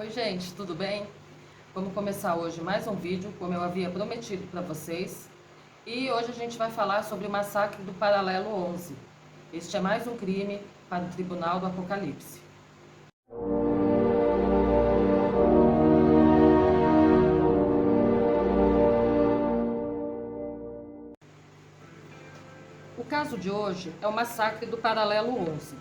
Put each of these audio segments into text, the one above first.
Oi gente, tudo bem? Vamos começar hoje mais um vídeo, como eu havia prometido para vocês. E hoje a gente vai falar sobre o massacre do Paralelo 11. Este é mais um crime para o Tribunal do Apocalipse. O caso de hoje é o massacre do Paralelo 11.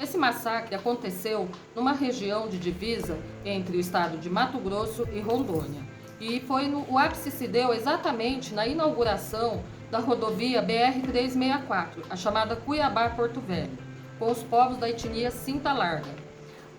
Esse massacre aconteceu numa região de divisa entre o estado de Mato Grosso e Rondônia. E o ápice se deu exatamente na inauguração da rodovia BR-364, a chamada Cuiabá-Porto Velho, com os povos da etnia Cinta Larga.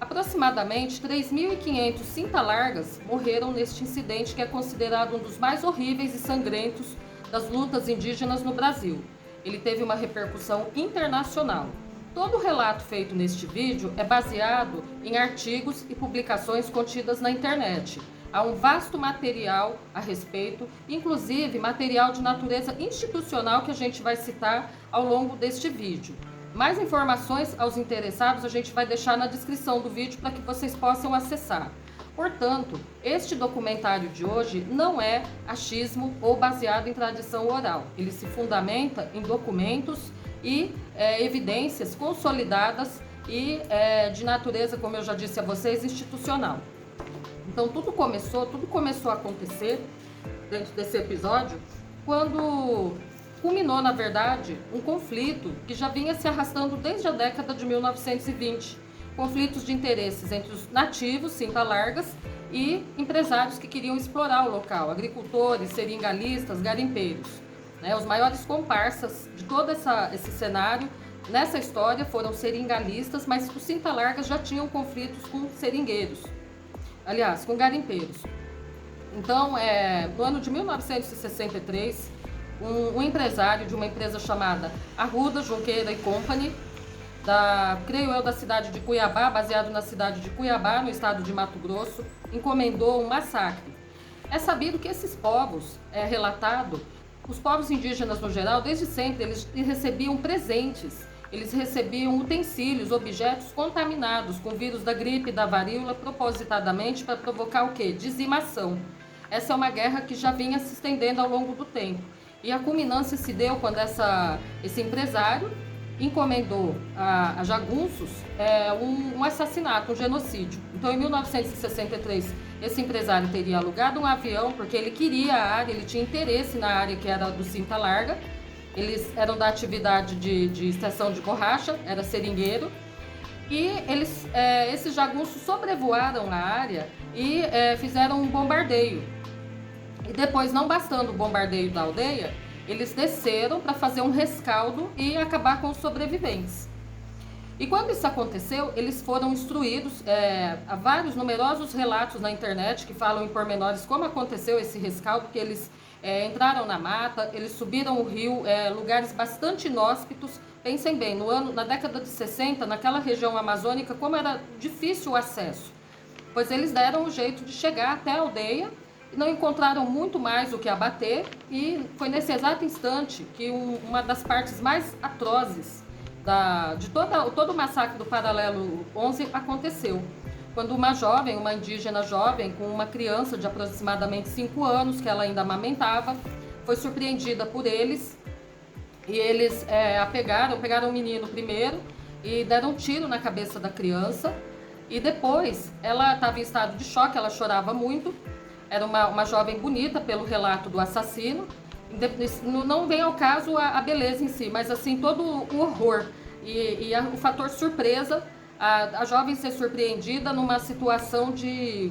Aproximadamente 3.500 Cinta Largas morreram neste incidente que é considerado um dos mais horríveis e sangrentos das lutas indígenas no Brasil. Ele teve uma repercussão internacional. Todo o relato feito neste vídeo é baseado em artigos e publicações contidas na internet. Há um vasto material a respeito, inclusive material de natureza institucional que a gente vai citar ao longo deste vídeo. Mais informações aos interessados a gente vai deixar na descrição do vídeo para que vocês possam acessar. Portanto, este documentário de hoje não é achismo ou baseado em tradição oral. Ele se fundamenta em documentos e evidências consolidadas e de natureza, como eu já disse a vocês, institucional. Então tudo começou a acontecer dentro desse episódio quando culminou, na verdade, um conflito que já vinha se arrastando desde a década de 1920. Conflitos de interesses entre os nativos, Cinta Largas, e empresários que queriam explorar o local, agricultores, seringalistas, garimpeiros. Os maiores comparsas de todo esse cenário nessa história foram seringalistas, mas os Cinta Largas já tinham conflitos com seringueiros, aliás, com garimpeiros. Então, no ano de 1963, um empresário de uma empresa chamada Arruda, Junqueira Company, creio eu, da cidade de Cuiabá, baseado na cidade de Cuiabá, no estado de Mato Grosso, encomendou um massacre. É sabido que esses povos, os povos indígenas no geral, desde sempre, eles recebiam presentes, eles recebiam utensílios, objetos contaminados com vírus da gripe e da varíola, propositadamente para provocar o quê? Dizimação. Essa é uma guerra que já vinha se estendendo ao longo do tempo. E a culminância se deu quando esse empresário encomendou a jagunços um assassinato, um genocídio. Então, em 1963, esse empresário teria alugado um avião porque ele queria a área, ele tinha interesse na área que era do Cinta Larga. Eles eram da atividade de extração de borracha, era seringueiro. E esses jagunços sobrevoaram a área e fizeram um bombardeio. E depois, não bastando o bombardeio da aldeia, eles desceram para fazer um rescaldo e acabar com os sobreviventes. E quando isso aconteceu, eles foram instruídos, há vários numerosos relatos na internet que falam em pormenores como aconteceu esse rescaldo, que eles entraram na mata, eles subiram o rio, lugares bastante inóspitos. Pensem bem, na década de 60, naquela região amazônica, como era difícil o acesso, pois eles deram o jeito de chegar até a aldeia, não encontraram muito mais o que abater, e foi nesse exato instante que uma das partes mais atrozes de todo o massacre do Paralelo 11 aconteceu. Quando uma indígena jovem, com uma criança de aproximadamente 5 anos, que ela ainda amamentava, foi surpreendida por eles, e eles pegaram o menino primeiro e deram um tiro na cabeça da criança, e depois ela estava em estado de choque, ela chorava muito. Era uma jovem bonita, pelo relato do assassino. Não vem ao caso a beleza em si, mas assim, todo o horror e o fator surpresa, a jovem ser surpreendida numa situação de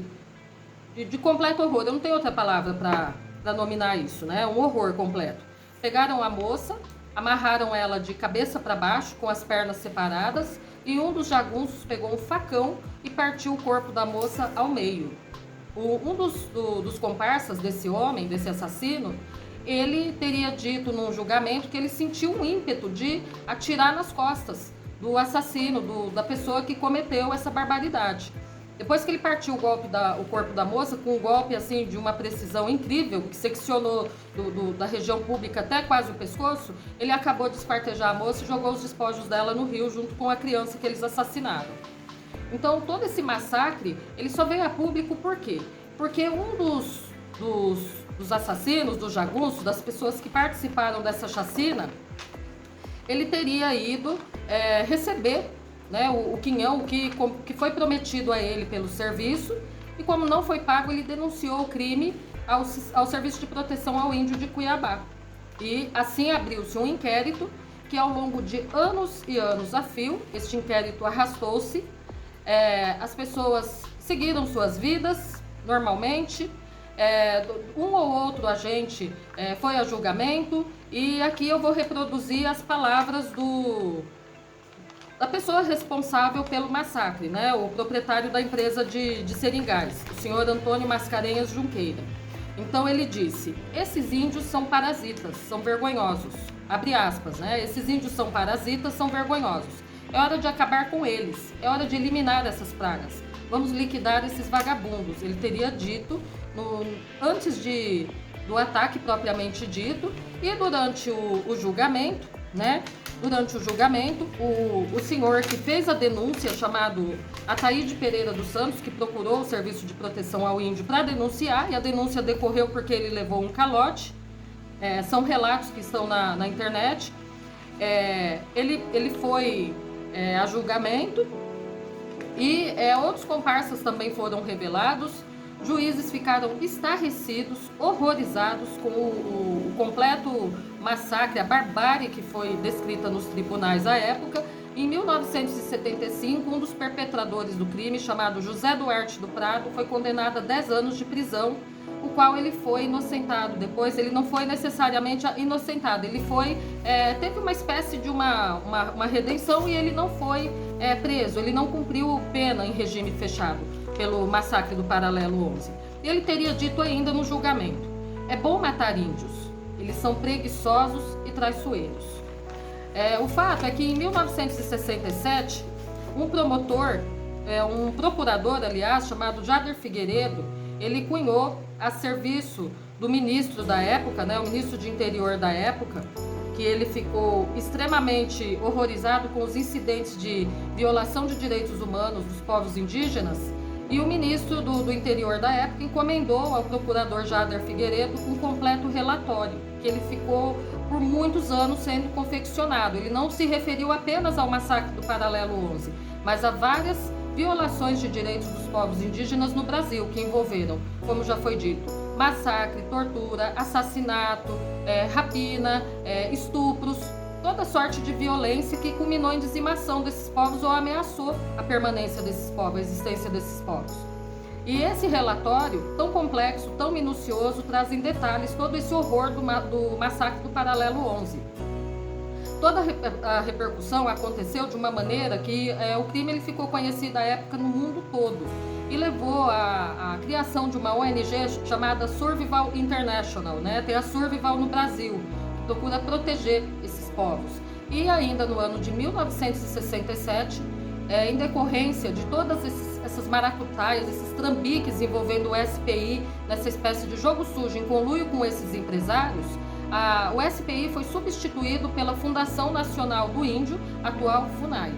completo horror. Eu não tenho outra palavra para nominar isso, né? Um horror completo. Pegaram a moça, amarraram ela de cabeça para baixo, com as pernas separadas, e um dos jagunços pegou um facão e partiu o corpo da moça ao meio. Um dos comparsas desse homem, desse assassino, ele teria dito num julgamento que ele sentiu um ímpeto de atirar nas costas do assassino, da pessoa que cometeu essa barbaridade. Depois que ele partiu o corpo da moça, com um golpe assim de uma precisão incrível, que seccionou da região pública até quase o pescoço, ele acabou de esquartejar a moça e jogou os despojos dela no rio junto com a criança que eles assassinaram. Então, todo esse massacre, ele só veio a público por quê? Porque um dos assassinos, dos jagunços, das pessoas que participaram dessa chacina, ele teria ido receber, né, o quinhão que foi prometido a ele pelo serviço, e como não foi pago, ele denunciou o crime ao Serviço de Proteção ao Índio de Cuiabá. E assim abriu-se um inquérito que, ao longo de anos e anos a fio, este inquérito arrastou-se, as pessoas seguiram suas vidas normalmente, um ou outro agente foi a julgamento, e aqui eu vou reproduzir as palavras da pessoa responsável pelo massacre, né? O proprietário da empresa de seringais, o senhor Antônio Mascarenhas Junqueira. Então ele disse: esses índios são parasitas, são vergonhosos. Abre aspas, né? Esses índios são parasitas, são vergonhosos. É hora de acabar com eles, é hora de eliminar essas pragas. Vamos liquidar esses vagabundos. Ele teria dito antes do ataque propriamente dito, e durante o julgamento, né? Durante o julgamento, o senhor que fez a denúncia, chamado Ataíde Pereira dos Santos, que procurou o Serviço de Proteção ao Índio para denunciar, e a denúncia decorreu porque ele levou um calote, são relatos que estão na internet, ele foi a julgamento, e outros comparsas também foram revelados. Juízes ficaram estarrecidos, horrorizados com o completo massacre, a barbárie que foi descrita nos tribunais à época. Em 1975, um dos perpetradores do crime, chamado José Duarte do Prado, foi condenado a 10 anos de prisão, o qual ele foi inocentado. Depois, ele não foi necessariamente inocentado, ele teve uma espécie de uma redenção, e ele não foi preso, ele não cumpriu pena em regime fechado pelo massacre do Paralelo 11. Ele teria dito ainda no julgamento: é bom matar índios, eles são preguiçosos e traiçoeiros. O fato é que em 1967, um procurador, aliás, chamado Jader Figueiredo, ele cunhou a serviço do ministro da época, né, o ministro de Interior da época, que ele ficou extremamente horrorizado com os incidentes de violação de direitos humanos dos povos indígenas. E o ministro do Interior da época encomendou ao procurador Jader Figueiredo um completo relatório, que ele ficou por muitos anos sendo confeccionado. Ele não se referiu apenas ao massacre do Paralelo 11, mas a várias violações de direitos dos povos indígenas no Brasil, que envolveram, como já foi dito, massacre, tortura, assassinato, rapina, estupros, toda sorte de violência que culminou em dizimação desses povos ou ameaçou a permanência desses povos, a existência desses povos. E esse relatório, tão complexo, tão minucioso, traz em detalhes todo esse horror do massacre do Paralelo 11. Toda a repercussão aconteceu de uma maneira que o crime ele ficou conhecido à época no mundo todo, e levou à criação de uma ONG chamada Survival International, né? Tem a Survival no Brasil, que procura proteger esses povos. E ainda no ano de 1967, em decorrência de todas essas maracutaias, esses trambiques envolvendo o SPI, nessa espécie de jogo sujo em conluio com esses empresários, o SPI foi substituído pela Fundação Nacional do Índio, atual FUNAI.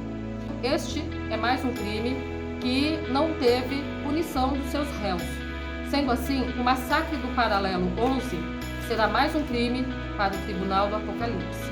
Este é mais um crime que não teve punição dos seus réus. Sendo assim, o massacre do Paralelo 11 será mais um crime para o Tribunal do Apocalipse.